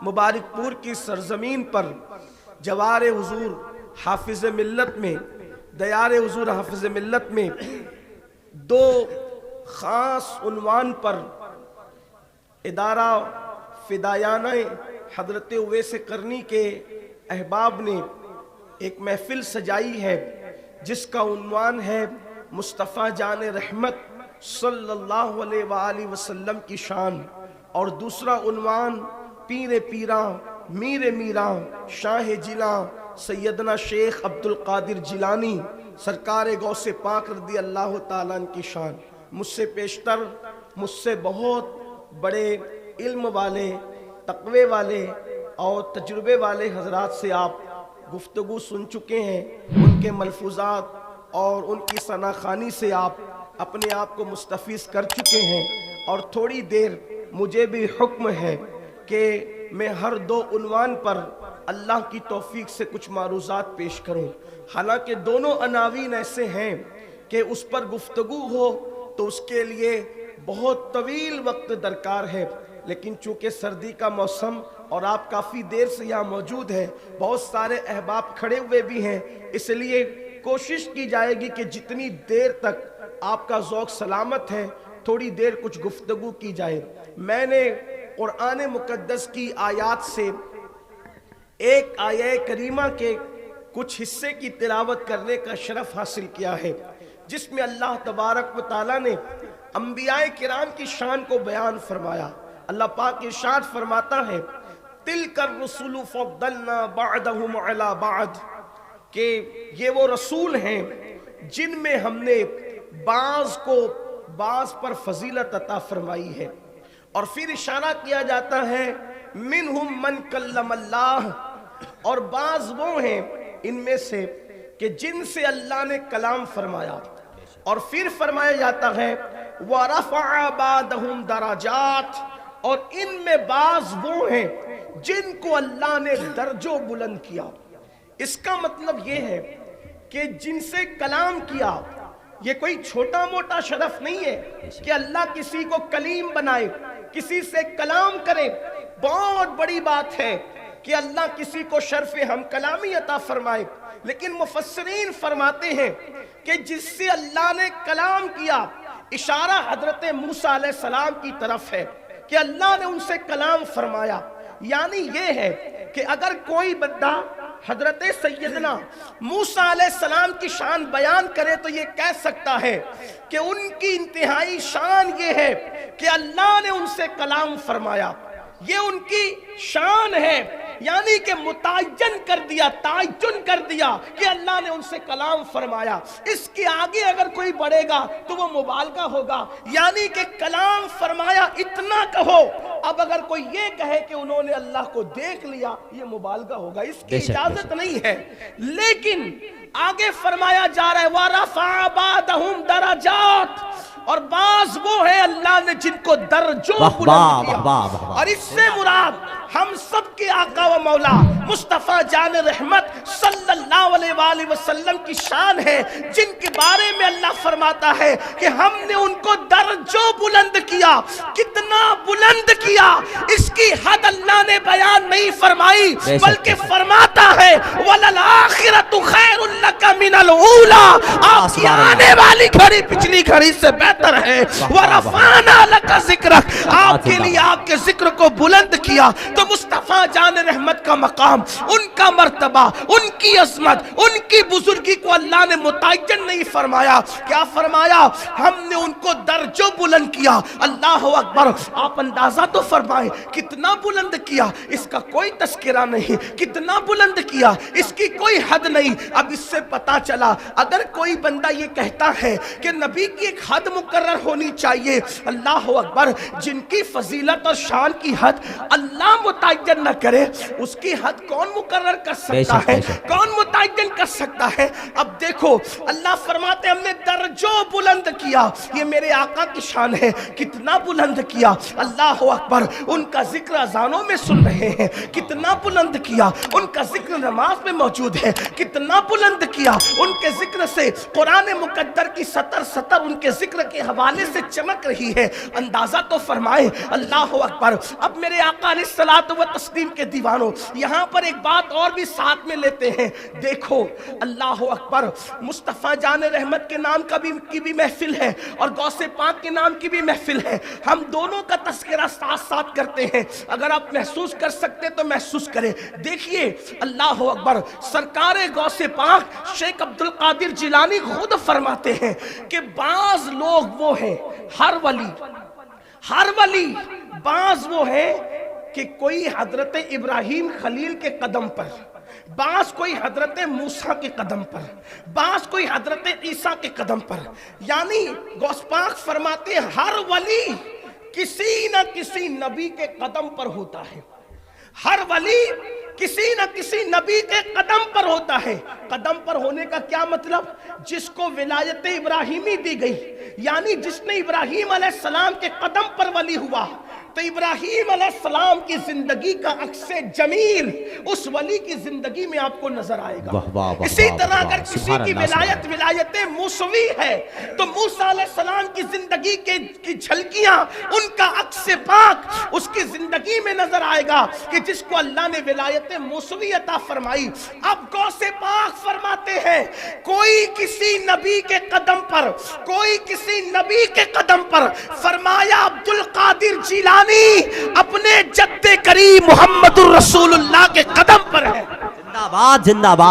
مبارک پور کی سرزمین پر جوار حضور حافظ ملت میں، دیار حضور حافظ ملت میں دو خاص عنوان پر ادارہ فدایانہ حضرت اویس قرنی کے احباب نے ایک محفل سجائی ہے جس کا عنوان ہے مصطفیٰ جان رحمت صلی اللہ علیہ وآلہ وسلم کی شان، اور دوسرا عنوان پیر پیراں میر میراں شاہ جیلاں سیدنا شیخ عبد القادر جیلانی سرکار غوث پاک رضی اللہ تعالیٰ عنہ کی شان۔ مجھ سے پیشتر، مجھ سے بہت بڑے علم والے، تقوی والے اور تجربے والے حضرات سے آپ گفتگو سن چکے ہیں، ان کے ملفوظات اور ان کی ثناخوانی سے آپ اپنے آپ کو مستفیض کر چکے ہیں، اور تھوڑی دیر مجھے بھی حکم ہے کہ میں ہر دو عنوان پر اللہ کی توفیق سے کچھ معروضات پیش کروں۔ حالانکہ دونوں عناوین ایسے ہیں کہ اس پر گفتگو ہو تو اس کے لیے بہت طویل وقت درکار ہے، لیکن چونکہ سردی کا موسم اور آپ کافی دیر سے یہاں موجود ہیں، بہت سارے احباب کھڑے ہوئے بھی ہیں، اس لیے کوشش کی جائے گی کہ جتنی دیر تک آپ کا ذوق سلامت ہے تھوڑی دیر کچھ گفتگو کی جائے۔ میں نے قرآن مقدس کی آیات سے ایک آیہ کریمہ کے کچھ حصے کی تلاوت کرنے کا شرف حاصل کیا ہے، جس میں اللہ تبارک و تعالیٰ نے انبیاء کرام کی شان کو بیان فرمایا۔ اللہ پاک ارشاد فرماتا ہے تِلْكَ الرُّسُلُ فَضَّلْنَا بَعْدَهُمْ عَلَى بَعْدٍ، کہ یہ وہ رسول ہیں جن میں ہم نے بعض کو بعض پر فضیلت عطا فرمائی ہے، اور پھر اشارہ کیا جاتا ہے منہم من کلم اللہ، اور بعض وہ ہیں ان میں سے کہ جن سے اللہ نے کلام فرمایا، اور پھر فرمایا جاتا ہے وَرَفَعَ بَعْدَهُمْ دَرَجَاتٍ، اور ان میں بعض وہ ہیں جن کو اللہ نے درجوں بلند کیا۔ اس کا مطلب یہ ہے کہ جن سے کلام کیا یہ کوئی چھوٹا موٹا شرف نہیں ہے کہ اللہ کسی کو کلیم بنائے، کسی سے کلام کرے، بہت بڑی بات ہے کہ اللہ کسی کو شرف ہم کلامی عطا فرمائے، لیکن مفسرین فرماتے ہیں کہ جس سے اللہ نے کلام کیا اشارہ حضرت موسیٰ علیہ السلام کی طرف ہے کہ اللہ نے ان سے کلام فرمایا، یعنی یہ ہے کہ اگر کوئی بندہ حضرت سیدنا موسیٰ علیہ السلام کی شان بیان کرے تو یہ کہہ سکتا ہے کہ ان کی انتہائی شان یہ ہے کہ اللہ نے ان سے کلام فرمایا، یہ ان کی شان ہے، یعنی کہ متعین کر دیا، تعین کر دیا کہ اللہ نے ان سے کلام فرمایا۔ اس کے آگے اگر کوئی بڑھے گا تو وہ مبالغہ ہوگا، یعنی کہ کلام فرمایا اتنا کہو۔ اب اگر کوئی یہ کہے کہ انہوں نے اللہ کو دیکھ لیا یہ مبالغہ ہوگا، اس کی اجازت نہیں ہے۔ لیکن آگے فرمایا جا رہا ہے وَرَفَعَ بَعْدَهُمْ دَرَجَاتٍ، اور بعض وہ ہیں اللہ نے جن کو درجوں بلند کیا، اور اس سے مراد ہم سب کے آقا و مولا مصطفیٰ جان رحمت صلی اللہ علیہ وآلہ وسلم کی شان ہے، جن کے بارے میں اللہ فرماتا ہے کہ ہم نے ان کو درجوں بلند کیا۔ کتنا بلند کیا اس کی حد اللہ نے بیان نہیں فرمائی، بلکہ فرماتا ہے وَلَلْآخِرَةُ خَيْرٌ لَكَ مِنَ الْأُولَىٰ، آپ کی آنے والی گھڑی پچھلی گھڑی سے بہتر ہے۔ وَرَفَعْنَا لَكَ ذِكْرَكَ، آپ کے لیے آپ کے ذکر کو بلند کیا۔ تو مصطفیٰ جان رحمت کا مقام، ان کا مرتبہ، ان کی عظمت، ان کی بزرگی کو اللہ نے متعین نہیں فرمایا، کیا فرمایا؟ ہم نے ان کو درجوں بلند کیا۔ اللہ اکبر! آپ اندازہ تو فرمائیں کتنا بلند کیا، اس کا کوئی تذکرہ نہیں، کتنا بلند کیا، اس کی کوئی حد نہیں۔ اب اس سے پتا چلا اگر کوئی بندہ یہ کہتا ہے کہ نبی کی ایک حد مقرر ہونی چاہیے، اللہ اکبر! جن کی فضیلت اور شان کی حد اللہ متعین نہ کرے اس کی حد کون مقرر کر سکتا ہے، کون متعین کر سکتا ہے؟ اب دیکھو اللہ فرماتے ہم نے درجوں بلند کیا، یہ میرے آقا کی شان ہے، کتنا بلند کیا۔ اللہ اکبر! ان کا ذکر اذانوں میں سن رہے ہیں، کتنا بلند کیا۔ ان کا ذکر نماز میں موجود ہے، کتنا بلند کیا۔ ان کے ذکر سے قرآن مقدر کی سطر سطر ان کے ذکر کے حوالے سے چمک رہی ہے۔ اندازہ تو فرمائیں، اللہ اکبر! اب میرے آقا علیہ صلاۃ و تسلیم کے دیوانوں، یہاں پر ایک بات اور بھی ساتھ میں لیتے ہیں، دیکھو اللہ اکبر، مصطفیٰ جان رحمت کے نام کی بھی محفل ہے اور غوث پاک کے نام کی بھی محفل ہے، ہم دونوں کا تذکرہ ساتھ ساتھ کرتے ہیں، اگر آپ محسوس کر سکتے تو محسوس کریں۔ دیکھیے اللہ اکبر، سرکار غوث پاک شیخ عبد القادر جیلانی خود فرماتے ہیں کہ بعض لوگ وہ ہیں، ہر ولی بعض وہ ہیں کہ کوئی حضرت ابراہیم خلیل کے قدم پر، بعض کوئی حضرت موسیٰ کے قدم پر، بعض کوئی حضرت عیسیٰ کے قدم پر، یعنی غوث پاک فرماتے ہیں ہر ولی کسی نہ کسی نبی کے قدم پر ہوتا ہے، ہر ولی کسی نہ کسی نبی کے قدم پر ہوتا ہے۔ قدم پر ہونے کا کیا مطلب؟ جس کو ولایت ابراہیمی دی گئی، یعنی جس نے ابراہیم علیہ السلام کے قدم پر ولی ہوا، تو ابراہیم علیہ السلام کی زندگی کا عکس جمیل اس ولی کی زندگی میں آپ کو نظر آئے گا۔ اسی طرح اگر کسی کی ولایت موسوی ہے تو موسیٰ علیہ السلام کی زندگی کی جھلکیاں، ان کا عکس پاک اس کی زندگی میں نظر آئے گا کہ جس کو اللہ نے ولایت موسوی عطا فرمائی۔ اب غوث پاک فرماتے ہیں کوئی کسی نبی کے قدم پر، کوئی کسی نبی کے قدم پر، فرمایا عبد القادر جیلانی اپنے جد کریم محمد الرسول اللہ کے قدم پر ہے۔ زندہ باد زندہ باد۔